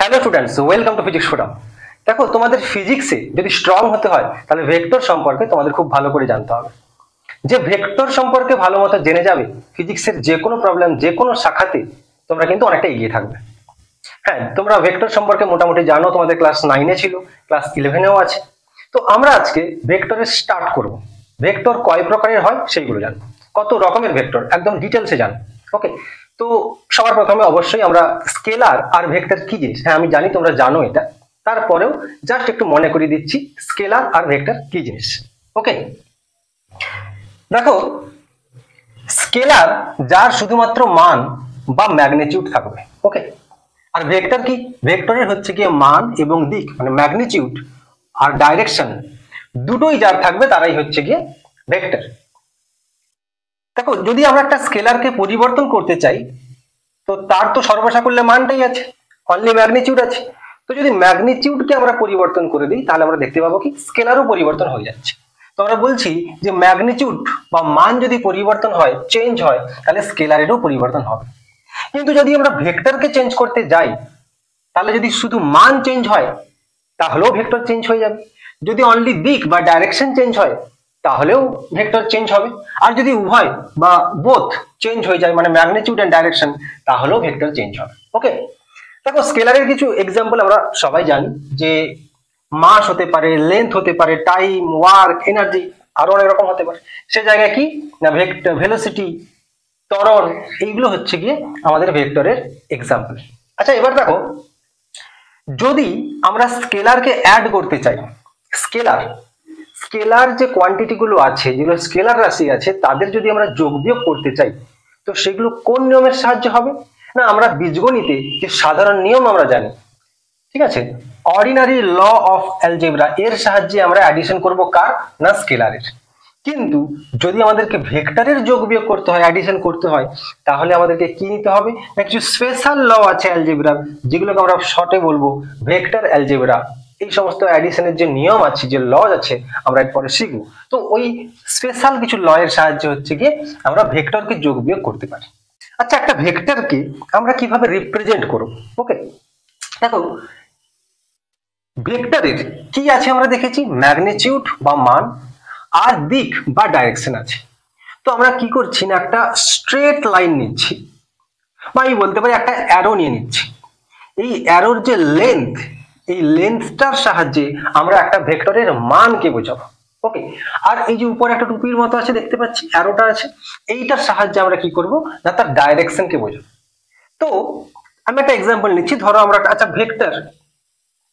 Hello students, welcome to physics forum. দেখো, তোমাদের ফিজিক্সে যদি স্ট্রং হতে হয় তাহলে ভেক্টর সম্পর্কে তোমাদের খুব ভালো করে জানতে হবে। যে ভেক্টর সম্পর্কে ভালো মতো জেনে যাবে, ফিজিক্সের যে কোনো প্রবলেম যে কোনো শাখাতে তোমরা কিন্তু অনেকটা এগিয়ে থাকবে। হ্যাঁ, তোমরা ভেক্টর সম্পর্কে মোটামুটি জানো, তোমাদের ক্লাস 9-এ ছিল, ক্লাস 11-এও আছে। তো আমরা আজকে ভেক্টরের স্টার্ট করব। ভেক্টর কয় প্রকারের হয় সেইগুলো জানবো, কত রকমের ভেক্টর একদম ডিটেলসে জানবো। ওকে, তো সবার প্রথমে অবশ্যই আমরা স্কেলার আর ভেক্টর কি জিনিস, হ্যাঁ আমি জানি তোমরা জানো এটা, তারপরেও জাস্ট একটু মনে করিয়ে দিচ্ছি স্কেলার আর ভেক্টর কি জিনিস। ওকে, দেখো, স্কেলার যার শুধুমাত্র মান বা ম্যাগনিটিউড থাকবে। ওকে, আর ভেক্টর কি? ভেক্টরের হচ্ছে গিয়ে মান এবং দিক, মানে ম্যাগনিটিউড আর ডাইরেকশন দুটোই যার থাকবে তারাই হচ্ছে গিয়ে ভেক্টর। দেখো, যদি আমরা একটা স্কেলারকে পরিবর্তন করতে চাই তো তার তো সর্বসাকুল্যে মানটাই আছে, অনলি ম্যাগনিটিউড আছে। তো যদি ম্যাগনিটিউডকে আমরা পরিবর্তন করে দিই তাহলে আমরা দেখতে পাবো কি স্কেলারও পরিবর্তন হয়ে যাচ্ছে। তো আমরা বলছি যে ম্যাগনিটিউড বা মান যদি পরিবর্তন হয়, চেঞ্জ হয়, তাহলে স্কেলারেরও পরিবর্তন হবে। কিন্তু যদি আমরা ভেক্টরকে চেঞ্জ করতে যাই তাহলে যদি শুধু মান চেঞ্জ হয় তাহলেও ভেক্টর চেঞ্জ হয়ে যাবে। যদি অনলি দিক বা ডাইরেকশন চেঞ্জ হয় তাহলেও ভেক্টর চেঞ্জ হবে। আর যদি উভয় বা বোথ চেঞ্জ হয়ে যায়, মানে ম্যাগনিটিউড এন্ড ডাইরেকশন, তাহলেও ভেক্টর চেঞ্জ হবে। ওকে, দেখো স্কেলারের কিছু এক্সাম্পল আমরা সবাই জানি, যে মাস হতে পারে, লেন্থ হতে পারে, টাইম, ওয়ার্ক, এনার্জি, আরো অনেক রকম হতে পারে। সে জায়গায় কি না ভেক্টর, ভেলোসিটি, ত্বরণ, এইগুলো হচ্ছে গিয়ে আমাদের ভেক্টরের এক্সাম্পল। আচ্ছা, এবার দেখো, যদি আমরা স্কেলারকে অ্যাড করতে চাই, স্কেলার স্কেলার যে কোয়ান্টিটি গুলো আছে, যেগুলো স্কেলার রাশি আছে, তাদের যদি আমরা যোগ বিয়োগ করতে চাই তো সেগুলো কোন নিয়মের সাহায্যে হবে? না, আমরা বীজগণিতে যে সাধারণ নিয়ম আমরা জানি, ঠিক আছে, অর্ডিনারি ল অফ অ্যালজেব্রা, এর সাহায্যে আমরা অ্যাডিশন করব কার? না স্কেলারের। কিন্তু যদি আমাদেরকে ভেক্টরের যোগ বিয়োগ করতে হয়, অ্যাডিশন করতে হয়, তাহলে আমাদেরকে কি নিতে হবে? কিছু স্পেশাল ল আছে অ্যালজেব্রা, যেগুলোকে আমরা শর্টে বলবো ভেক্টর অ্যালজেব্রা। এই সমস্ত অ্যাডিশনের যে নিয়ম আছে, যে ল আছে, আমরা এরপরে শিখবো। তো ওই স্পেশাল কিছু ল এর সাহায্যে হচ্ছে গিয়ে আমরা ভেক্টরকে যোগ বিয়োগ করতে পারি। আচ্ছা, একটা ভেক্টরকে আমরা কিভাবে রিপ্রেজেন্ট করব? ওকে, দেখো, ভেক্টরের কি আছে আমরা দেখেছি, ম্যাগনিটিউড বা মান, আর দিক বা ডাইরেকশন আছে। তো আমরা কি করছি না, একটা স্ট্রেট লাইন নিচ্ছি, বা আমি বলতে পারি একটা অ্যারো নিয়ে নিচ্ছি। এই অ্যারোর যে লেন্থ, এই লেন্থটার সাহায্যে আমরা একটা ভেক্টরের মানকে বোঝাবো। ওকে, আর এই যে উপরে একটা টুপির মতো আছে দেখতে পাচ্ছি, অ্যারোটা আছে, এইটার সাহায্যে আমরা কি করব না তার ডাইরেকশনকে বোঝাবো। তো আমি একটা এক্সাম্পল নিচ্ছি, ধরো আমরা, আচ্ছা ভেক্টর,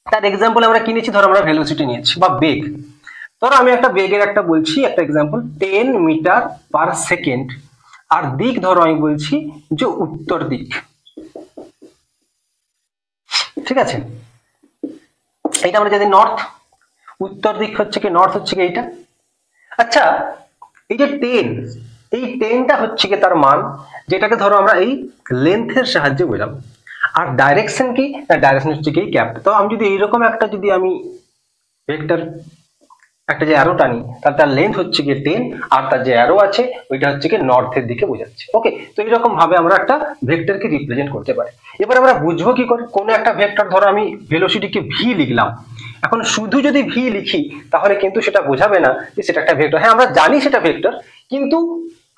তার এক্সাম্পল আমরা কি নিচ্ছি, ধরো আমরা ভেলোসিটি নিয়েছি বা বেগ। ধরো আমি একটা বেগের একটা বলছি, একটা এক্সাম্পল 10 মিটার পার সেকেন্ড, আর দিক ধরো আমি বলছি যে উত্তর দিক, ঠিক আছে। এইটা আমরা যদি নর্থ, উত্তর দিক হচ্ছে কি নর্থ, হচ্ছে কি এইটা। আচ্ছা, এই যে 10, এই 10টা হচ্ছে কি তার মান, যেটাকে ধরো আমরা এই লেন্থের সাহায্যে বোঝাবো। আর ডাইরেকশন কি, ডাইরেকশন হচ্ছে কি ক্যাপ। তো আমি যদি এইরকম একটা, যদি আমি ভেক্টর একটা যে অ্যারো টানি, তার লেন্থ হচ্ছে গিয়ে 10, আর তার যে অ্যারো আছে ওইটা হচ্ছে গিয়ে নর্থের দিকে বোঝাচ্ছে। ওকে, তো এইরকম ভাবে আমরা একটা ভেক্টরকে রিপ্রেজেন্ট করতে পারি। এবার আমরা বুঝবো কি করে কোন একটা ভেক্টর, ধরো আমি ভেলোসিটিকে ভি লিখলাম। এখন শুধু যদি ভি লিখি তাহলে কিন্তু সেটা বোঝাবে না যে সেটা একটা ভেক্টর। হ্যাঁ, আমরা জানি সেটা ভেক্টর, কিন্তু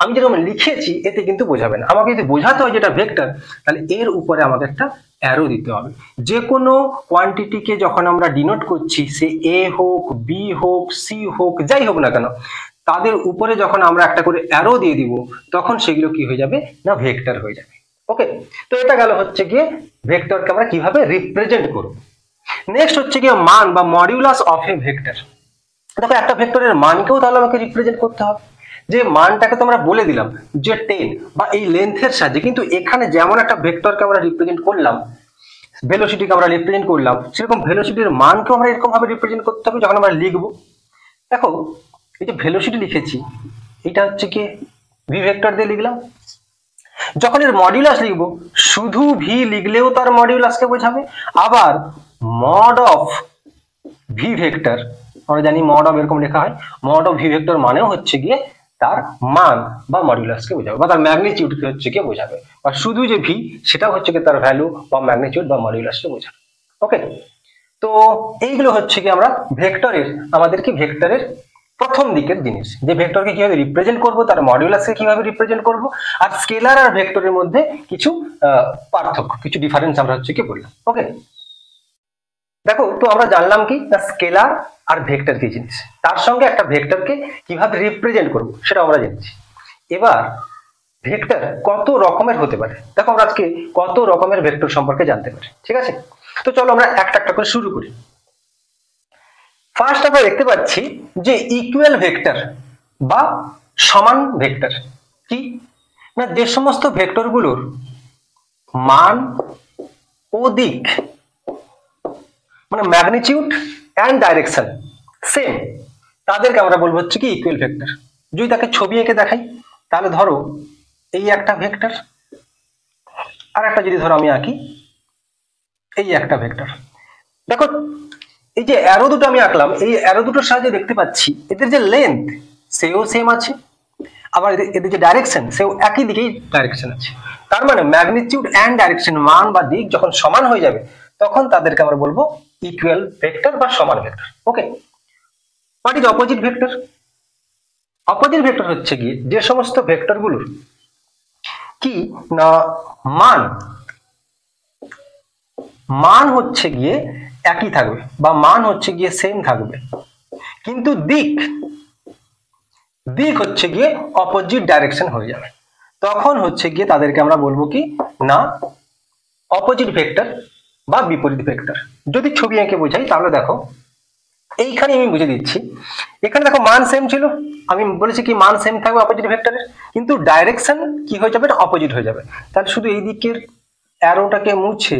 আমি যেরকম লিখেছি এতে কিন্তু বোঝাবে না। আমাকে যদি বোঝাতে হয় যেটা ভেক্টর, তাহলে এর উপরে আমাদের একটা অ্যারো দিতে হবে। যে কোনো কোয়ান্টিটিকে যখন আমরা ডিনোট করছি, সে এ হোক, বি হোক, সি হোক, যাই হোক না কেন, তাদের উপরে যখন আমরা একটা করে অ্যারো দিয়ে দিব তখন সেগুলো কি হয়ে যাবে না ভেক্টর হয়ে যাবে। ওকে, তো এটা গেল হচ্ছে গিয়ে ভেক্টরকে আমরা কিভাবে রিপ্রেজেন্ট করব। নেক্সট হচ্ছে গিয়ে মান বা মডিউলাস অফ এ ভেক্টর। দেখো, একটা ভেক্টরের মানকেও তাহলে আমাকে রিপ্রেজেন্ট করতে হবে। যে মানটাকে তো আমরা বলে দিলাম যে 10 বা এই লেন্থের সাহায্যে, কিন্তু এখানে যেমন একটা ভেক্টরকে আমরা রিপ্রেজেন্ট করলাম, ভেলোসিটিকে আমরা রিপ্রেজেন্ট করলাম, সেরকম ভেলোসিটির মানকেও আমরা এরকম ভাবে রিপ্রেজেন্ট করতে হবে যখন আমরা লিখবো। দেখো, এই যে ভেলোসিটি লিখেছি, এটা হচ্ছে কি ভি ভেক্টর দিয়ে লিখলাম। যখন এর মডিউলাস লিখবো, শুধু ভি লিখলেও তার মডিউলাসকে বোঝাবে। আবার মড অফ ভি ভেক্টর, আমরা জানি মড অফ এরকম লেখা হয়, মড অফ ভি ভেক্টর মানেও হচ্ছে গিয়ে তার মান বা মডিউলাসকে বোঝাবে, বা তার ম্যাগনিটিউডকে হচ্ছে গিয়ে বোঝাবে। বা শুধু যে ভি, সেটাও হচ্ছে গিয়ে তার ভ্যালু বা ম্যাগনিটিউড বা মডিউলাসকে বোঝাবে। ওকে, তো এইগুলো হচ্ছে কি আমরা ভেক্টরের, আমাদের কি ভেক্টরের প্রথম দিকের জিনিস, যে ভেক্টরকে কিভাবে রিপ্রেজেন্ট করব, তার মডিউলাসকে কিভাবে রিপ্রেজেন্ট করব, আর স্কেলার আর ভেক্টরের মধ্যে কিছু পার্থক্য, কিছু ডিফারেন্স আমরা হচ্ছে কি বললাম। ওকে, দেখো তো আমরা জানলাম কি না স্কেলার আর ভেক্টর কি জিনিস, তার সঙ্গে একটা ভেক্টরকে কিভাবে রিপ্রেজেন্ট করব সেটা আমরা জানছি। এবার ভেক্টর কত রকমের হতে পারে, দেখো আমরা আজকে কত রকমের ভেক্টর সম্পর্কে জানতে পারি, ঠিক আছে। তো চলো আমরা একটা একটা করে শুরু করি। ফার্স্ট আমরা দেখতে পাচ্ছি যে ইকুয়াল ভেক্টর বা সমান ভেক্টর কি না, যে সমস্ত ভেক্টরগুলোর মান ও দিক মানে ম্যাগনিটিউড এন্ড ডাইরেকশন সেম, তাদেরকে আমরা বলবো হচ্ছে কি ইকুয়াল ভেক্টর। যদি তাকে ছবি এঁকে দেখাই তাহলে ধরো এই একটা ভেক্টর, আর একটা যদি ধরো আমি আঁকি এই একটা ভেক্টর। দেখো এই যে অ্যারো দুটো আমি আঁকলাম, এই অ্যারো দুটোর সাহায্যে দেখতে পাচ্ছি এদের যে লেন্থ সেও সেম আছে, আবার এদের যে ডাইরেকশন সেও একই দিকেই ডাইরেকশন আছে। তার মানে ম্যাগনিটিউড এন্ড ডাইরেকশন, মান বা দিক যখন সমান হয়ে যাবে তখন তাদেরকে আমরা বলবো ইকুয়াল ভেক্টর বা সমান vector. Okay, what is opposite vector? Opposite vector হচ্ছে গিয়ে যে সমস্ত ভেক্টরগুলোর কি না মান হচ্ছে গিয়ে একই থাকবে বা মান হচ্ছে গিয়ে সেম থাকবে, কিন্তু দিক হচ্ছে গিয়ে অপোজিট ডাইরেকশন হয়ে যাবে, তখন হচ্ছে গিয়ে তাদেরকে আমরা বলবো কি না অপোজিট ভেক্টর বা বিপরীত ভেক্টর। যদি ছবি এঁকে বোঝাই তাহলে দেখো এইখানে আমি বুঝে দিচ্ছি, এখানে দেখো মান সেম ছিল, আমি বলেছি কি মান সেম থাকবে অপোজিট ভেক্টরের, কিন্তু ডাইরেকশন কি হয়ে যাবে, অপোজিট হয়ে যাবে। তাহলে শুধু এই দিকের অ্যারোটাকে মুছে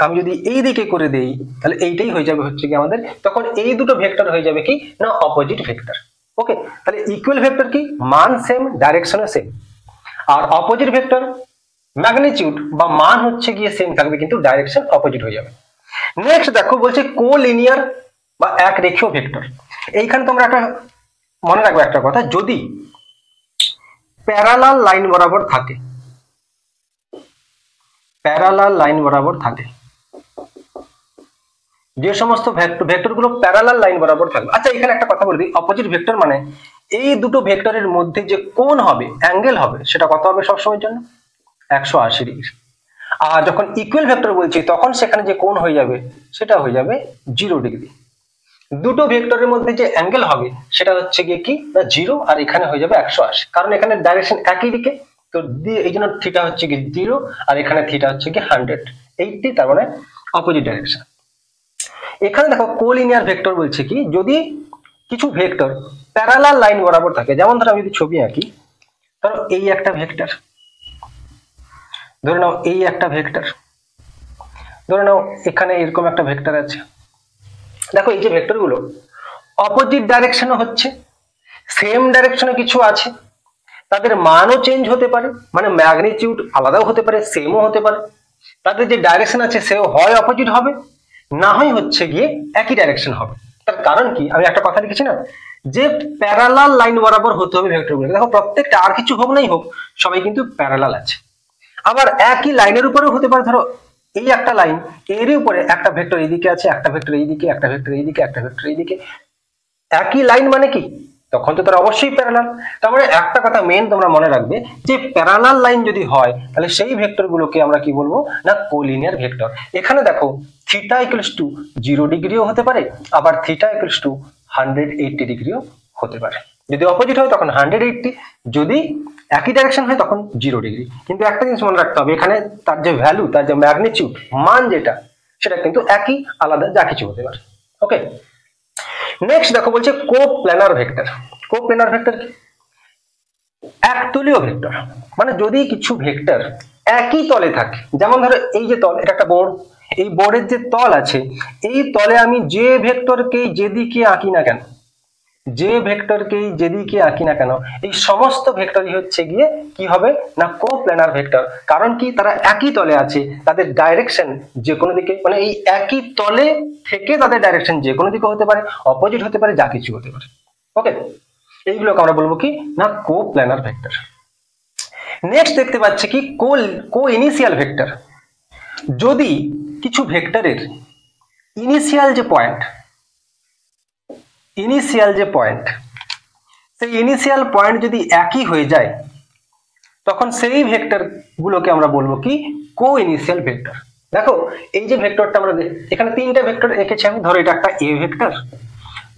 আমি যদি এই দিকে করে দেই তাহলে এইটাই হয়ে যাবে হচ্ছে কি আমাদের, তখন এই দুটো ভেক্টর হয়ে যাবে কি না অপোজিট ভেক্টর। ওকে, তাহলে ইকুয়াল ভেক্টর কি মান সেম ডাইরেকশনও সেম, আর অপোজিট ভেক্টর ম্যাগনিটিউড বা মান হচ্ছে গিয়ে সেম থাকবে কিন্তু ডাইরেকশন অপোজিট হয়ে যাবে। নেক্সট দেখো বলছে কোলিনিয়ার বা এক রেখীয় ভেক্টর। এইখানে তোমরা একটা মনে রাখবে একটা কথা, যদি প্যারালাল লাইন বরাবর থাকে, প্যারালাল লাইন বরাবর থাকে, যে সমস্ত ভেক্টরগুলো প্যারালাল লাইন বরাবর থাকবে। আচ্ছা এখানে একটা কথা বলে দিই, অপোজিট ভেক্টর মানে এই দুটো ভেক্টরের মধ্যে যে কোণ হবে, অ্যাঙ্গেল হবে, সেটা কত হবে সবসময়ের জন্য 180 ডিগ্রি। আর যখন ইকুয়াল ভেক্টর বলছি তখন সেখানে যে কোণ হয়ে যাবে সেটা হয়ে যাবে 0 ডিগ্রি। দুটো ভেক্টরের মধ্যে যে অ্যাঙ্গেল হবে সেটা হচ্ছে গিয়ে কি না 0, আর এখানে হয়ে যাবে 180, কারণ এখানে ডাইরেকশন একই দিকে, তো এই জন্য থিটা হচ্ছে কি 0 আর এখানে থিটা হচ্ছে কি 180, তার মানে অপোজিট ডাইরেকশন। এখানে দেখো কোলিনিয়ার ভেক্টর বলছে কি যদি কিছু ভেক্টর প্যারালাল লাইন বরাবর থাকে, যেমন ধরো আমি যদি ছবি আঁকি, ধরো এই একটা ভেক্টর, ধরে নাও এই একটা ভেক্টর, ধরে নাও এখানে এরকম একটা ভেক্টর আছে। দেখো এই যে ভেক্টর গুলো অপোজিট ডাইরেকশনে হচ্ছে, সেম ডাইরেকশনে কিছু আছে, তাদের মানও চেঞ্জ হতে পারে, মানে ম্যাগনিটিউড আলাদাও হতে পারে সেমও হতে পারে, তাদের যে ডাইরেকশন আছে সেও হয় অপোজিট হবে, না হয় হচ্ছে গিয়ে একই ডাইরেকশন হবে। তার কারণ কি আমি একটা কথা লিখেছি না যে প্যারালাল লাইন বরাবর হতে হবে ভেক্টরগুলো। দেখো প্রত্যেকটা আর কিছু হোক নাই হোক সবাই কিন্তু প্যারালাল আছে। আবার একই লাইনের উপরেও হতে পারে, ধরো এই একটা লাইন এর উপরে একটা ভেক্টর এইদিকে আছে, একটা ভেক্টর এইদিকে, একটা ভেক্টর এইদিকে, একটা ভেক্টর এইদিকে, একই লাইন মানে কি তখন তো তারা অবশ্যই প্যারালাল। তার মানে একটা কথা মেন তোমরা মনে রাখবে যে প্যারালাল লাইন যদি হয় তাহলে সেই ভেক্টর গুলোকে আমরা কি বলবো না কোলিনিয়ার ভেক্টর। এখানে দেখো থিটা ইকুয়ালস টু 0 ডিগ্রিও হতে পারে, আবার থিটা ইকুয়ালস টু 180 ডিগ্রিও হতে পারে। যদি অপোজিট হয় তখন 180, যদি একই ডাইরেকশন হয় তখন 0 ডিগ্রি। কিন্তু একটা জিনিস মনে রাখতে হবে, এখানে তার যে ভ্যালু, তার যে ম্যাগনিটিউড মান যেটা, সেটা কিন্তু একই আলাদা যা কিছু হতে পারে। ওকে, নেক্সট দেখো বলছে কোপ্ল্যানার ভেক্টর। কোপ্ল্যানার ভেক্টর কি একতলীয় ভেক্টর, মানে যদি কিছু ভেক্টর একই তলে থাকে, যেমন ধরো এই যে তল, এটা একটা বোর্ড, এই বোর্ডের যে তল আছে এই তলে আমি যে ভেক্টরকে যেদিকে আঁকি না কেন, যে ভেক্টরকেই যেদিকে আঁকি না কেন এই সমস্ত ভেক্টরই হচ্ছে গিয়ে কি হবে না কোপ্ল্যানার ভেক্টর। কারণ কি তারা একই তলে আছে, তাদের ডাইরেকশন যে কোনো দিকে, মানে এই একই তলে থেকে তাদের ডাইরেকশন যে কোনো দিকে হতে পারে, অপোজিট হতে পারে, যা কিছু হতে পারে। ওকে, এইগুলোকে আমরা বলবো কি না কোপ্ল্যানার ভেক্টর। নেক্সট দেখতে পাচ্ছি কি কো ইনিশিয়াল ভেক্টর। যদি কিছু ভেক্টরের ইনিশিয়াল যে পয়েন্ট সেই ইনিশিয়াল পয়েন্ট যদি একই হয়ে যায় তখন সেই ভেক্টর গুলোকে আমরা বলবো কি কো ইনিশিয়াল ভেক্টর। দেখো এই যে ভেক্টরটা আমরা এখানে তিনটা ভেক্টর এঁকেছি আমি, ধরো এটা একটা এ ভেক্টর,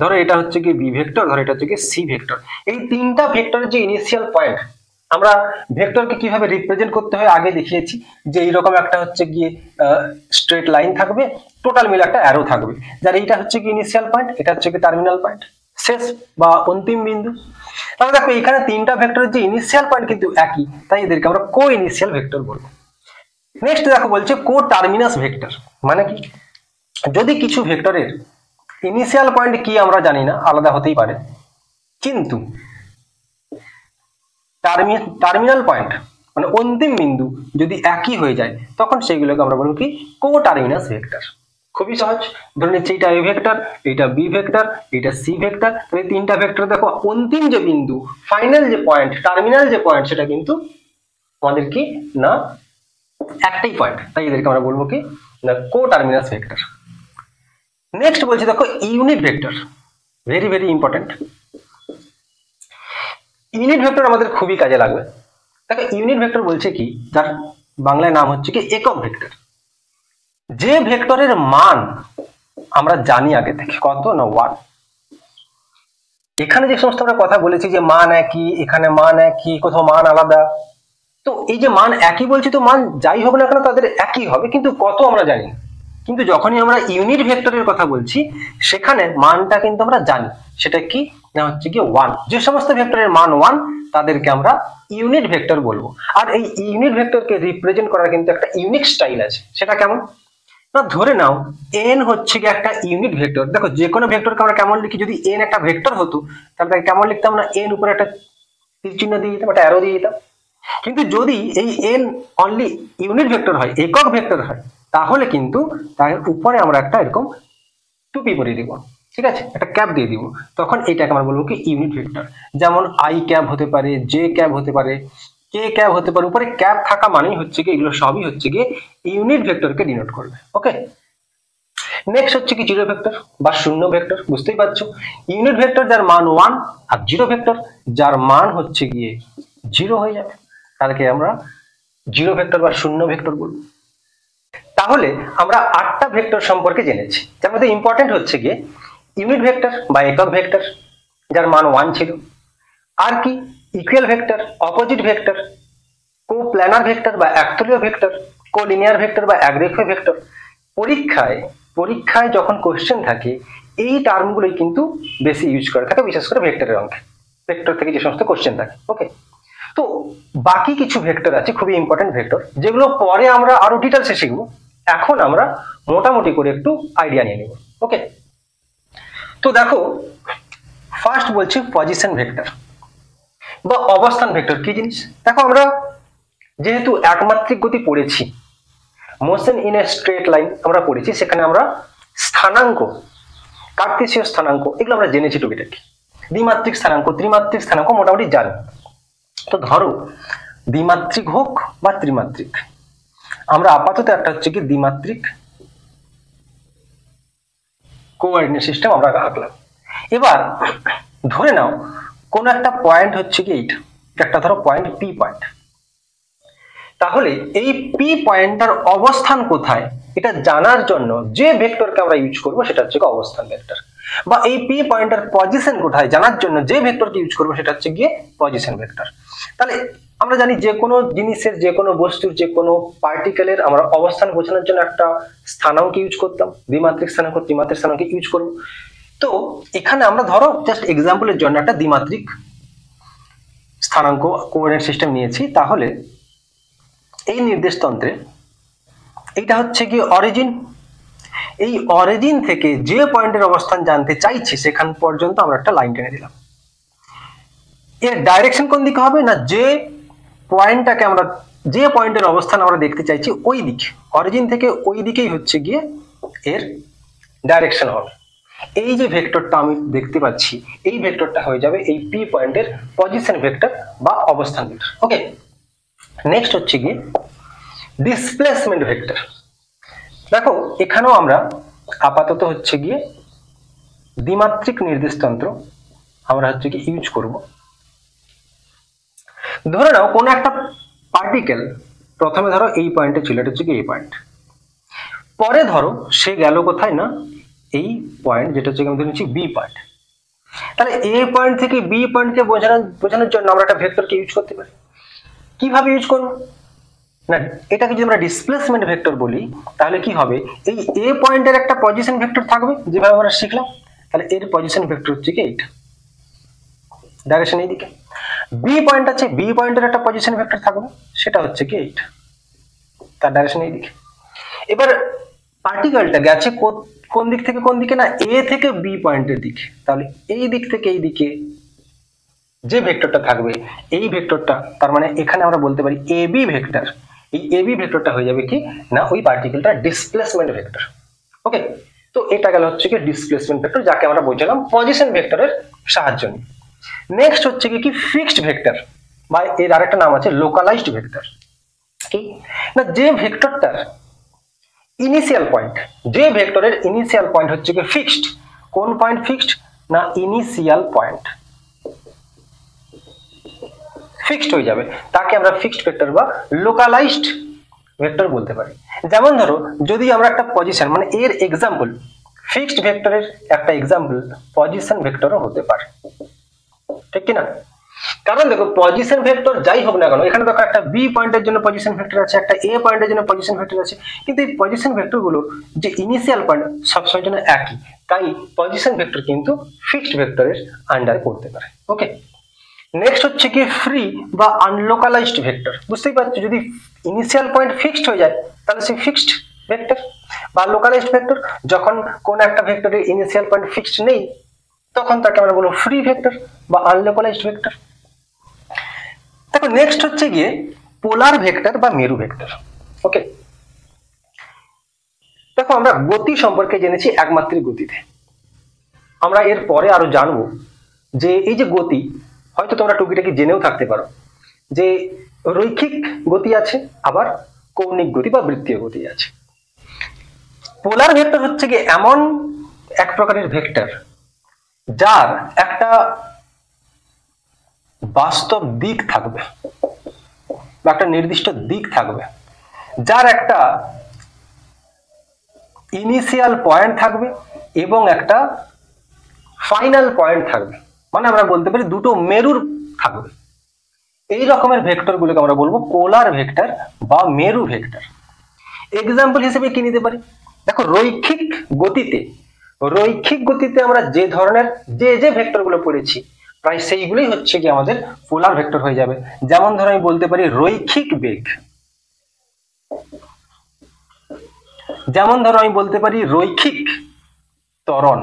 ধরো এটা হচ্ছে কি বি ভেক্টর, ধরো এটা হচ্ছে কি সি ভেক্টর। এই তিনটা ভেক্টরের যে ইনিশিয়াল পয়েন্ট, আমরা ভেক্টরকে কিভাবে রিপ্রেজেন্ট করতে হয় আগে দেখিয়েছি, যে এইরকম একটা হচ্ছে গিয়ে স্ট্রেট লাইন থাকবে, টোটাল মিলে একটা অ্যারো থাকবে, যার এইটা হচ্ছে কি ইনিশিয়াল পয়েন্ট, এটা হচ্ছে কি টার্মিনাল পয়েন্ট, শেষ বা অন্তিম বিন্দু। তাহলে দেখো এখানে তিনটা ভেক্টরের যে ইনিশিয়াল পয়েন্ট কিন্তু একই, তাই এদেরকে আমরা কো ইনিশিয়াল ভেক্টর বলবো। নেক্সট দেখো বলছে কো টার্মিনাস ভেক্টর, মানে কি, যদি কিছু ভেক্টরের ইনিশিয়াল পয়েন্ট কি আমরা জানি না, আলাদা হতেই পারে, কিন্তু টার্মিনাল পয়েন্ট মানে অন্তিম বিন্দু যদি একই হয়ে যায় তখন সেগুলোকে আমরা বলবো কি কো টার্মিনাস ভেক্টর। খুবই সহজ, ধরে নিচ্ছি এটা এ ভেক্টর, এটা বি ভেক্টর, এটা সি ভেক্টর, এই তিনটা ভেক্টর দেখো অন্তিম যে বিন্দু, ফাইনাল যে পয়েন্ট, টার্মিনাল যে পয়েন্ট, সেটা কিন্তু আমাদের কি না একটাই পয়েন্ট, তাই এদেরকে আমরা বলবো কি না কো টার্মিনাস ভেক্টর। নেক্সট বলছি দেখো unit vector, very very important. Unit vector আমাদের খুবই কাজে লাগবে। দেখো ইউনিট ভেক্টর বলছে কি, যার বাংলায় নাম হচ্ছে কি একক ভেক্টর। যে ভেক্টরের মান আমরা জানি আগে থেকে কত না 1। এখানে যে সমস্ত আমরা কথা বলেছি যে মান একই, এখানে মান একই, কোথাও মান আলাদা, তো এই যে মান একই বলছি, তো মান যাই হোক না কেন তাদের একই হবে, কিন্তু কত আমরা জানি না। কিন্তু যখনই আমরা ইউনিট ভেক্টরের কথা বলছি সেখানে মানটা কিন্তু আমরা জানি, সেটা কি না হচ্ছে কি 1। যে সমস্ত ভেক্টরের মান 1 তাদেরকে আমরা ইউনিট ভেক্টর বলবো। আর এই ইউনিট ভেক্টরকে রিপ্রেজেন্ট করার কিন্তু একটা ইউনিক স্টাইল আছে, সেটা কেমন না, ধরে নাও n হচ্ছে কি একটা ইউনিট ভেক্টর। দেখো যে কোনো ভেক্টরকে আমরা কেমন লিখি, যদি n একটা ভেক্টর হতো তাহলে তাকে কেমন লিখতাম না, n উপরে একটা তীর চিহ্ন দিয়ে দিতাম, একটা অ্যারো দিয়ে দিতাম। কিন্তু যদি এই n অনলি ইউনিট ভেক্টর হয়, একক ভেক্টর হয়, তাহলে কিন্তু তার উপরে আমরা একটা এরকম টুপি পরিয়ে দিব, ঠিক আছে, একটা ক্যাপ দিয়ে দিব, তখন এটাকে আমরা বলবো কি ইউনিট ভেক্টর। যেমন আই ক্যাপ হতে পারে, জে ক্যাপ হতে পারে, কে ক্যাপ হতে পারে, উপরে ক্যাপ থাকা মানেই হচ্ছে কি এগুলো সবই হচ্ছে কি ইউনিট ভেক্টরকে ডিনোট করবে। ওকে, নেক্সট হচ্ছে কি জিরো ভেক্টর বা শূন্য ভেক্টর। বুঝতেই পারছো, ইউনিট ভেক্টর যার মান 1 আর জিরো ভেক্টর যার মান হচ্ছে গিয়ে 0 হয়ে যাবে, তাদেরকে আমরা জিরো ভেক্টর বা শূন্য ভেক্টর বলবো। তাহলে আমরা 8টা ভেক্টর সম্পর্কে জেনেছি, যার মধ্যে ইম্পর্টেন্ট হচ্ছে গিয়ে ইউনিট ভেক্টর বা একক ভেক্টর যার মান 1 ছিল, আর কি ইকুয়াল ভেক্টর, অপোজিট ভেক্টর, কো প্ল্যানার ভেক্টর বা একতলীয় ভেক্টর, কো লিনিয়ার ভেক্টর বা একরেখীয় ভেক্টর। পরীক্ষায় যখন কোশ্চেন থাকে এই টার্মগুলোই কিন্তু বেশি ইউজ করে থাকে, বিশেষ করে ভেক্টরের অঙ্কে, ভেক্টর থেকে যে সমস্ত কোশ্চেন থাকে। ওকে, তো বাকি কিছু ভেক্টর আছে খুবই ইম্পর্টেন্ট ভেক্টর, যেগুলো পরে আমরা আরো ডিটেলসে শিখবো, এখন আমরা মোটামুটি করে একটু আইডিয়া নিয়ে নেব। ওকে, তো দেখো ফার্স্ট বলছি পজিশন ভেক্টর বা অবস্থান ভেক্টর কি জিনিস। দেখো আমরা যেহেতু একমাত্রিক গতি পড়েছি, motion in a straight line আমরা পড়েছি, সেখানে আমরা স্থানাঙ্ক, কার্তেশীয় স্থানাঙ্ক এগুলো আমরা জেনেছি টুকিটাকি, দ্বিমাত্রিক স্থানাঙ্ক, ত্রিমাত্রিক স্থানাঙ্ক মোটামুটি জানি। তো ধরো দ্বিমাত্রিক হোক বা ত্রিমাত্রিক, আমরা আপাতত একটা হচ্ছে কি দ্বিমাত্রিক কোঅর্ডিনেট সিস্টেম আমরা আঁকলাম। এবার ধরে নাও কোন একটা পয়েন্ট হচ্ছে কি এইটা, একটা ধরো পয়েন্ট পি পয়েন্ট, তাহলে এই পি পয়েন্টটার অবস্থান কোথায় এটা জানার জন্য যে ভেক্টরকে আমরা ইউজ করব সেটা হচ্ছে অবস্থান ভেক্টর, বা এই পি পয়েন্টের পজিশন কোথায় জানার জন্য যে ভেক্টরকে ইউজ করব সেটা হচ্ছে গিয়ে পজিশন ভেক্টর। তাহলে আমরা জানি যে কোনো জিনিসের, যে কোনো বস্তুর, যে কোনো পার্টিকেলের আমরা অবস্থান বোঝানোর জন্য একটা স্থানাঙ্ক ইউজ করতাম, দ্বিমাত্রিক স্থানাঙ্ক, ত্রিমাত্রিক স্থানাঙ্ক ইউজ করব। তো এখানে আমরা ধরো জাস্ট এক্সাম্পলের জন্য একটা দ্বিমাত্রিক স্থানাঙ্ক কোঅর্ডিনেট সিস্টেম নিয়েছি। তাহলে এই নির্দেশতন্ত্রে এইটা হচ্ছে কি অরিজিন, এই অরিজিন থেকে যে পয়েন্টের অবস্থান জানতে চাইছি সেখান পর্যন্ত আমরা একটা লাইন টেনে দিলাম। এর ডাইরেকশন কোন দিকে হবে না, যে পয়েন্টটাকে আমরা, যে পয়েন্টের অবস্থান আমরা দেখতে চাইছি ওই দিক, অরিজিন থেকে ওই দিকেই হচ্ছে গিয়ে এর ডাইরেকশন হবে। এই যে ভেক্টরটা আমি দেখতে পাচ্ছি, এই ভেক্টরটা হয়ে যাবে এই পি পয়েন্টের পজিশন ভেক্টর বা অবস্থান ভেক্টর। ওকে, নেক্সট হচ্ছে গিয়ে ডিসপ্লেসমেন্ট ভেক্টর। দেখো এখানেও আমরা আপাতত হচ্ছে গিয়ে দ্বিমাত্রিক নির্দেশতন্ত্র আমরা হচ্ছে কি ইউজ করব। ধরে নাও কোনো একটা পার্টিকেল প্রথমে ধরো এই পয়েন্টে ছিল, এটা হচ্ছে কি এই পয়েন্ট, পরে ধরো সে গেল কোথায় না এই পয়েন্ট, যেটা হচ্ছে আমি ধরে নিচ্ছি বি পয়েন্ট। তাহলে এ পয়েন্ট থেকে বি পয়েন্টকে বোঝানোর জন্য আমরা একটা ভেক্টরকে ইউজ করতে পারি। কিভাবে ইউজ করব না, এটাকে যদি আমরা ডিসপ্লেসমেন্ট ভেক্টর বলি তাহলে কি হবে, এই এ পয়েন্টের একটা পজিশন ভেক্টর থাকবে যেভাবে আমরা শিখলাম, তাহলে এর পজিশন ভেক্টর হচ্ছে কি এইটা, ডাইরেকশন এইদিকে। বি পয়েন্ট আছে, বি পয়েন্টের একটা পজিশন ভেক্টর থাকবে, সেটা হচ্ছে কি এইটা, তার ডাইরেকশন এইদিকে। এবার পার্টিকেলটা গেছে কোন দিক থেকে কোন দিকে না, এ থেকে বি পয়েন্টের দিকে, তাহলে এই দিক থেকে এই দিকে যে ভেক্টরটা থাকবে এই ভেক্টরটা, তার মানে এখানে আমরা বলতে পারি এ বি ভেক্টর, এই এ বি ভেক্টরটা হয়ে যাবে কি না ওই পার্টিকেলটা ডিসপ্লেসমেন্ট ভেক্টর। ওকে, তো এটা গেল হচ্ছে কি ডিসপ্লেসমেন্ট ভেক্টর, যাকে আমরা বোঝালাম পজিশন ভেক্টরের সাহায্য নিয়ে। নেক্সট হচ্ছে কি ফিক্সড ভেক্টর, বা এর আরেকটা নাম আছে লোকালাইজড ভেক্টর। কি না, যে ভেক্টরটার ইনিশিয়াল পয়েন্ট, যে ভেক্টরের ইনিশিয়াল পয়েন্ট হচ্ছে কি ফিক্সড। কোন পয়েন্ট ফিক্সড না, ইনিশিয়াল পয়েন্ট ফিক্সড হয়ে যাবে, তাকে আমরা ফিক্সড ভেক্টর বা লোকালাইজড ভেক্টর বলতে পারি। যেমন ধরো যদি আমরা একটা পজিশন, মানে এর এক্সাম্পল ফিক্সড ভেক্টরের একটা এক্সাম্পল পজিশন ভেক্টরও হতে পারে, ঠিক কি না? কারণ দেখো পজিশন ভেক্টর যাই হোক না কেন, এখানে দেখো একটা বি পয়েন্টের জন্য পজিশন ভেক্টর আছে, একটা এ পয়েন্টের জন্য পজিশন ভেক্টর আছে, কিন্তু এই পজিশন ভেক্টর গুলো যে ইনিশিয়াল পয়েন্ট সবসময়ের জন্য একই, তাই পজিশন ভেক্টর কিন্তু ফিক্সড ভেক্টরের আন্ডারে পড়তে পারে। ওকে, নেক্সট হচ্ছে কি ফ্রি বা আনলোকালাইজড ভেক্টর। বুঝতেই পারছো, যদি ইনিশিয়াল পয়েন্ট ফিক্সড হয়ে যায় তাহলে সে ফিক্সড ভেক্টর, বা লোকালাইজড ভেক্টর যখন কোন একটা ভেক্টরের ইনিশিয়াল পয়েন্ট ফিক্সড নেই তখন তাকে আমরা বলবো ফ্রি ভেক্টর বা আনলোকালাইজড ভেক্টর। দেখো নেক্সট হচ্ছে গিয়ে পোলার ভেক্টর বা মেরু ভেক্টর। ওকে, দেখো আমরা গতি সম্পর্কে জেনেছি একমাত্রিক গতিতে, আমরা এর পরে আরো জানবো যে এই যে গতি, হয়তো তোমরা টুকিটাকি জেনেও থাকতে পারো যে রৈখিক গতি আছে, আবার কৌণিক গতি বা বৃত্তীয় গতি আছে। পোলার ভেক্টর হচ্ছে কি এমন এক প্রকারের ভেক্টর যার একটা বাস্তব দিক থাকবে বা একটা নির্দিষ্ট দিক থাকবে, যার একটা ইনিশিয়াল পয়েন্ট থাকবে এবং একটা ফাইনাল পয়েন্ট থাকবে, মানে আমরা বলতে পারি দুটো মেরুর থাকবে। এই রকমের ভেক্টর গুলোকে আমরা বলবো পোলার ভেক্টর বা মেরু ভেক্টর। এক্সাম্পল হিসেবে কি নিতে পারি, দেখো রৈখিক গতিতে আমরা যে ধরনের যে ভেক্টর গুলো পড়েছি প্রায় সেইগুলোই হচ্ছে কি আমাদের পোলার ভেক্টর হয়ে যাবে। যেমন ধরো আমি বলতে পারি রৈখিক বেগ, যেমন ধরো আমি বলতে পারি রৈখিক ত্বরণ,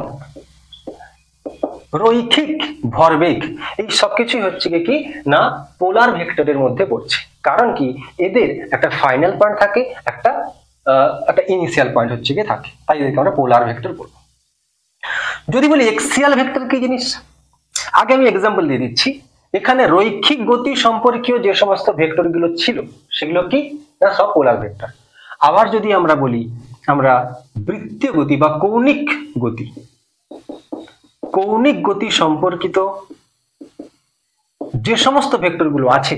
রৈখিক ভরবেগ, এই সবকিছুই হচ্ছে কি না পোলার ভেক্টরের মধ্যে পড়ছে। কারণ কি এদের একটা ফাইনাল পয়েন্ট থাকে, একটা ইনিশিয়াল পয়েন্ট হচ্ছে কি থাকে, তাই এদেরকে আমরা পোলার ভেক্টর বলবো। যদি বলি এক্সিয়াল ভেক্টর কি জিনিস, আগে আমি এক্সাম্পল দিয়ে দিচ্ছি। এখানে রৈখিক গতি সম্পর্কীয় যে সমস্ত ভেক্টর গুলো ছিল সেগুলো কি না সব পোলার ভেক্টর। আবার যদি আমরা বলি আমরা বৃত্তীয় গতি বা কৌণিক গতি সম্পর্কিত যে সমস্ত ভেক্টর গুলো আছে,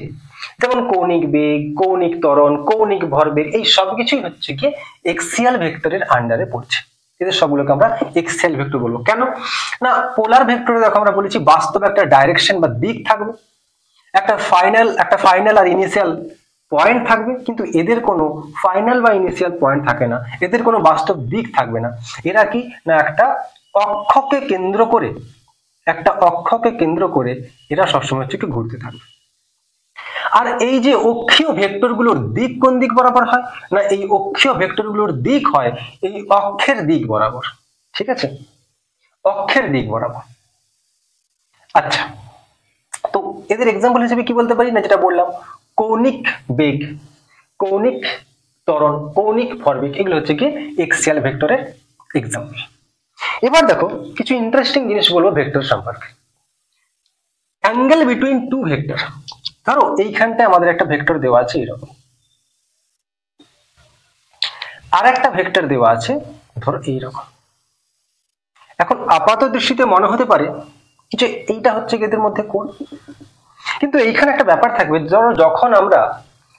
যেমন কৌণিক বেগ, কৌণিক ত্বরণ, কৌণিক ভরবেগ, এই সবকিছুই হচ্ছে কি এক্সিয়াল ভেক্টরের আন্ডারে পড়ছে। এদের সবগুলোকে আমরা এক্সিয়াল ভেক্টর বলবো। কেন না পোলার ভেক্টরে দেখো আমরা বলেছি বাস্তব একটা ডাইরেকশন বা দিক থাকবে, একটা ফাইনাল আর ইনিশিয়াল পয়েন্ট থাকবে, কিন্তু এদের কোনো ফাইনাল বা ইনিশিয়াল পয়েন্ট থাকে না, এদের কোনো বাস্তব দিক থাকবে না। এরা কি না একটা অক্ষকে কেন্দ্র করে এরা সবসময় হচ্ছে কি ঘুরতে থাকবে। আর এই যে অক্ষীয় ভেক্টরগুলোর দিক কোন দিক বরাবর হয় না, এই অক্ষীয় ভেক্টরগুলোর দিক হয় এই অক্ষের দিক বরাবর। ঠিক আছে, অক্ষের দিক বরাবর। আচ্ছা, তো এদের এক্সাম্পল হিসেবে কি বলতে পারি না, যেটা বললাম কৌণিক বেগ, কৌণিক ত্বরণ, কৌণিক ভরবেগ, এগুলো হচ্ছে কি এক্সিয়াল ভেক্টরের এক্সাম্পল। এবার দেখো কিছু ইন্টারেস্টিং জিনিস বলবো ভেক্টর সম্পর্কে। অ্যাঙ্গেল বিটুইন টু ভেক্টর, ধরো এইখানটায় আমাদের একটা ভেক্টর দেওয়া আছে এরকম, আর একটা ভেক্টর দেওয়া আছে ধরো এইরকম। এখন আপাত দৃষ্টিতে মনে হতে পারে যে এইটা হচ্ছে এদের মধ্যে কোণ, কিন্তু এইখানে একটা ব্যাপার থাকবে। ধরো যখন আমরা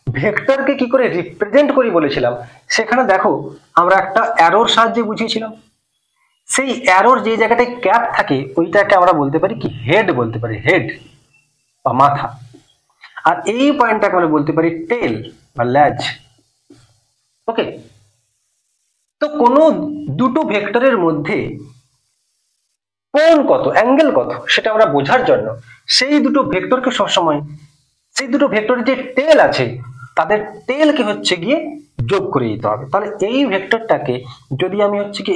ভেক্টরকে কি করে রিপ্রেজেন্ট করি বলেছিলাম, সেখানে দেখো আমরা একটা অ্যারোর সাহায্যে বুঝিয়েছিলাম। সেই অ্যারোর যে জায়গাটায় ক্যাপ থাকে ওইটাকে আমরা বলতে পারি কি, হেড বলতে পারি, হেড বা মাথা। আর এই পয়েন্টটাকে আমরা বলতে পারি টেল বা ল্যাজ। ওকে, তো কোনো দুটো ভেক্টরের মধ্যে কোণ কত, অ্যাঙ্গেল কত, সেটা আমরা বোঝার জন্য সেই দুটো ভেক্টরকে সবসময়, সেই দুটো ভেক্টরের যে টেল আছে তাদের টেলকে হচ্ছে গিয়ে যোগ করে দিতে হবে। তাহলে এই ভেক্টরটাকে যদি আমি হচ্ছে কি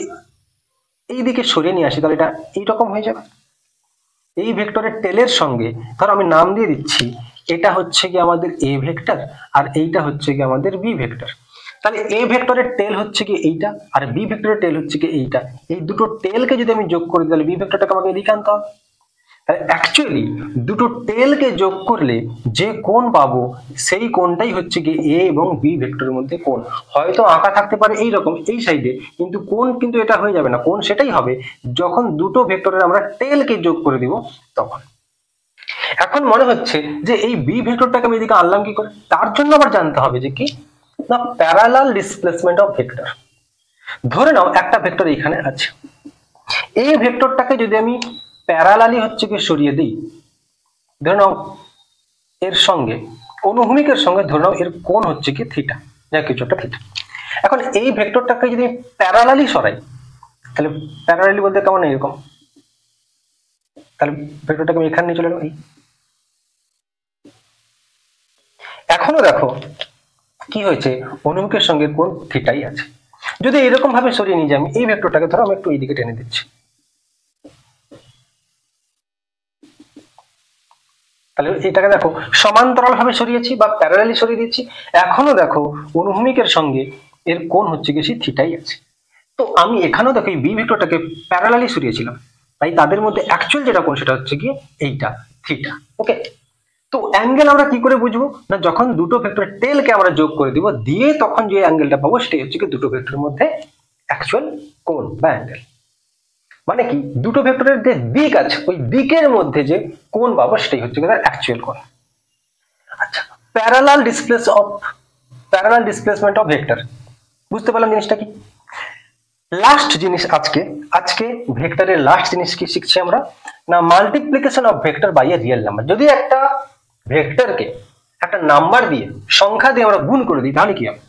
এই দিকে সরিয়ে নিয়ে আসি, তাহলে এটা এইরকম হয়ে যাবে। এই ভেক্টরের টেলের সঙ্গে ধর আমি নাম দিয়ে দিচ্ছি, এটা হচ্ছে কি আমাদের এ ভেক্টর আর এইটা হচ্ছে কি আমাদের বি ভেক্টর। তাহলে এ ভেক্টরের টেল হচ্ছে কি এইটা আর বি ভেক্টরের টেল হচ্ছে কি এইটা। এই দুটো টেলকে যদি আমি যোগ করি তাহলে বি ভেক্টরটাকে আমাকে এদিকে আনতে হবে। তাহলে অ্যাকচুয়ালি দুটো টেলকে যোগ করলে যে কোণ পাবো সেই কোণটাই হচ্ছে কি এ এবং বি ভেক্টরের মধ্যে কোণ। হয়তো আঁকা থাকতে পারে এইরকম এই সাইডে, কিন্তু কোণ কিন্তু এটা হয়ে যাবে না। কোণ সেটাই হবে যখন দুটো ভেক্টরের আমরা টেলকে যোগ করে দিব তখন। এখন মনে হচ্ছে যে এই বি ভেক্টরটাকে আমি এদিকে আনলাম কি করে, তার জন্য আবার জানতে হবে যে কি না প্যারালাল ডিসপ্লেসমেন্ট অফ ভেক্টর। ধরে নাও একটা ভেক্টর এখানে আছে, এই ভেক্টরটাকে যদি আমি প্যারালালি হচ্ছে কি সরিয়ে দিই, ধরে নাও এর সঙ্গে অনুভূমিকের সঙ্গে ধরে নাও এর কোণ হচ্ছে কি থিটা, যা কিছু একটা থিটা। এখন এই ভেক্টরটাকে যদি প্যারালালি সরাই, তাহলে প্যারালালি বলতে কেমন এরকম, তাহলে ভেক্টরটাকে আমি এখানে নিয়ে চলে এলাম। এখনো দেখো কি হয়েছে, অনুভূমিকের সঙ্গে কোণ থিটাই আছে। যদি এরকম ভাবে সরিয়ে নিয়ে যাই আমি এই ভেক্টরটাকে, ধরো আমি একটু এইদিকে টেনে দিচ্ছি, তাহলে এটাকে দেখো সমান্তরাল ভাবে সরিয়েছি বা প্যারালালি সরিয়ে দিচ্ছি। এখনো দেখো অনুভূমিকের সঙ্গে এর কোণ হচ্ছে কি সেই থিটাই আছে। তো আমি এখানেও দেখো এই বি ভেক্টরটাকে প্যারালালি সরিয়েছিলাম, তাই তাদের মধ্যে অ্যাকচুয়াল যেটা কোণ সেটা হচ্ছে কি এইটা থিটা। ওকে, তো অ্যাঙ্গেল আমরা কি করে বুঝবো না, যখন দুটো ভেক্টরের টেলকে আমরা যোগ করে দিব, দিয়ে তখন যে অ্যাঙ্গেলটা পাবো সেটাই হচ্ছে কি দুটো ভেক্টরের মধ্যে অ্যাকচুয়াল কোণ বা অ্যাঙ্গেল। মানে কি দুটো ভেক্টরের যে দিক আছে ওই দিকের মধ্যে যে কোণ পাবো সেটাই হচ্ছে তার অ্যাকচুয়াল কোণ। আচ্ছা, প্যারালাল ডিসপ্লেসমেন্ট অফ ভেক্টর, বুঝতে পারলাম জিনিসটা কি। লাস্ট জিনিস আজকে ভেক্টরের লাস্ট জিনিস কি শিখছি আমরা না, multiplication of vector by a real number. যদি একটা ভেক্টরকে একটা নাম্বার দিয়ে, সংখ্যা দিয়ে আমরা গুণ করে দিই, তাহলে কি হবে।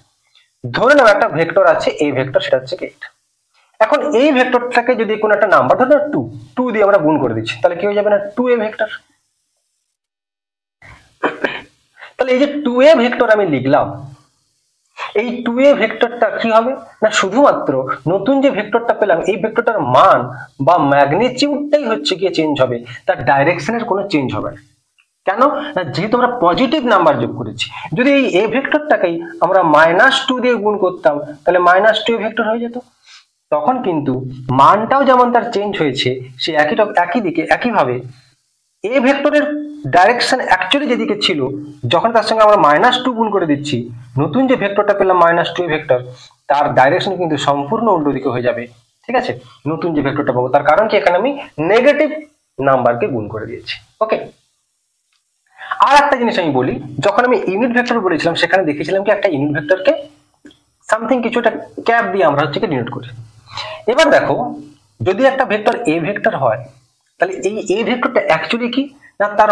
ধরে নাও একটা ভেক্টর আছে এই ভেক্টর, সেটা হচ্ছে কি এইটা। এখন এই ভেক্টরটাকে যদি কোনো একটা নাম্বার ধরো টু দিয়ে আমরা গুণ করে দিচ্ছি, তাহলে কি হয়ে যাবে না 2a ভেক্টর। তাহলে এই যে 2a ভেক্টর আমি লিখলাম, এই 2a ভেক্টরটা কি হবে না শুধুমাত্র নতুন যে ভেক্টরটা পেলাম এই ভেক্টরটার মান বা ম্যাগনিটিউডটাই হচ্ছে গিয়ে চেঞ্জ হবে, তার ডাইরেকশনের কোনো চেঞ্জ হবে না। কেন না, যেহেতু আমরা পজিটিভ নাম্বার যোগ করেছি। যদি এই a ভেক্টরটাকেই আমরা -2 দিয়ে গুণ করতাম তাহলে -2 ভেক্টর হয়ে যেত। তখন কিন্তু মানটাও যেমন তার চেঞ্জ হয়েছে, সে একই দিকে একইভাবে এ ভেক্টরের ডাইরেকশন অ্যাকচুয়ালি যেদিকে ছিল, যখন তার সঙ্গে আমরা -2 গুণ করে দিচ্ছি, নতুন যে ভেক্টরটা পেলাম -2 ভেক্টর, তার ডাইরেকশন কিন্তু সম্পূর্ণ উল্টো দিকে হয়ে যাবে। ঠিক আছে, নতুন যে ভেক্টরটা পাবো, তার কারণ কি এখানে আমি নেগেটিভ নাম্বারকে গুণ করে দিয়েছি। ওকে, আর একটা জিনিস আমি বলি, যখন আমি ইউনিট ভেক্টর বলেছিলাম সেখানে দেখেছিলাম কি একটা ইউনিট ভেক্টরকে সামথিং কিছু একটা ক্যাপ দিয়ে আমরা হচ্ছে ডিনোট করি। এবার দেখো যদি একটা ভেক্টর এ ভেক্টর হয়, তাহলে এই এ ভেক্টরটা অ্যাকচুয়ালি কি না, তার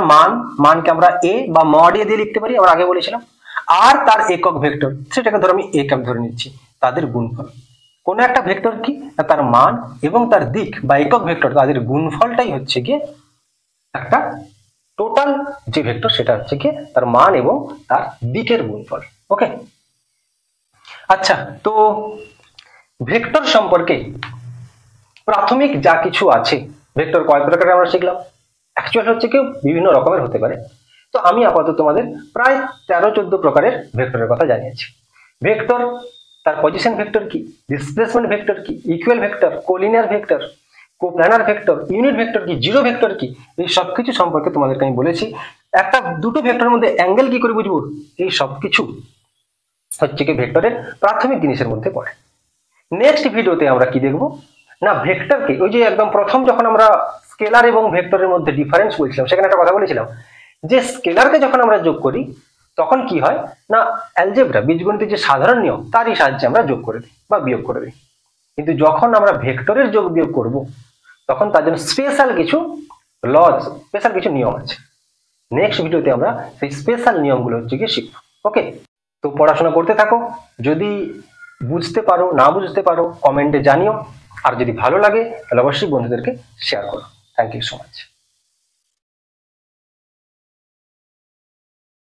মানকে আমরা এ বা মড এ দিয়ে লিখতে পারি, আমরা আগে বলেছিলাম। আর তার একক ভেক্টর, সেটাকে ধরো আমি এ ক্যাপ ধরে নিচ্ছি, তাদের গুণফল। কোন একটা ভেক্টর কি না, তার মান এবং তার দিক বা একক ভেক্টর তাদের গুণফলটাই হচ্ছে গিয়ে একটা টোটাল যে ভেক্টর, সেটা হচ্ছে কি তার মান এবং তার দিকের গুণফল। ওকে, আচ্ছা, তো ভেক্টর সম্পর্কে প্রাথমিক যা কিছু আছে, ভেক্টর কয় প্রকারের আমরা শিখলাম, অ্যাকচুয়াল হচ্ছে কেউ বিভিন্ন রকমের হতে পারে। তো আমি আপাতত তোমাদের প্রায় 13-14 প্রকারের ভেক্টরের কথা জানিয়েছি। ভেক্টর, তার পজিশন ভেক্টর কি, ডিসপ্লেসমেন্ট ভেক্টর কি, equal vector, collinear vector, coplanar vector, unit vector কি, জিরো ভেক্টর কি, এই সবকিছু সম্পর্কে তোমাদেরকে আমি বলেছি। একটা দুটো ভেক্টরের মধ্যে অ্যাঙ্গেল কি করে বুঝবো, এই সবকিছু হচ্ছে কি ভেক্টরের প্রাথমিক জিনিসের মধ্যে পড়ে। নেক্সট ভিডিওতে আমরা কি দেখব না, ভেক্টরকে ওই যে একদম প্রথম যখন আমরা স্কেলার এবং ভেক্টরের মধ্যে ডিফারেন্স বলছিলাম সেখানে একটা কথা বলেছিলাম যে স্কেলারকে যখন আমরা যোগ করি তখন কি হয় না, অ্যালজেব্রা বীজগণিতের যে সাধারণ নিয়ম তারই সাহায্যে আমরা যোগ করে দিই বা বিয়োগ করে দিই। কিন্তু যখন আমরা ভেক্টরের যোগ বিয়োগ করব তখন তার জন্য স্পেশাল কিছু স্পেশাল কিছু নিয়ম আছে। নেক্সট ভিডিওতে আমরা সেই স্পেশাল নিয়মগুলো হচ্ছে গিয়ে শিখব। ওকে, তো পড়াশোনা করতে থাকো। যদি বুঝতে পারো না বুঝতে পারো কমেন্টে জানিও, আর যদি ভালো লাগে তাহলে অবশ্যই বন্ধুদেরকে শেয়ার করো। Thank you so much.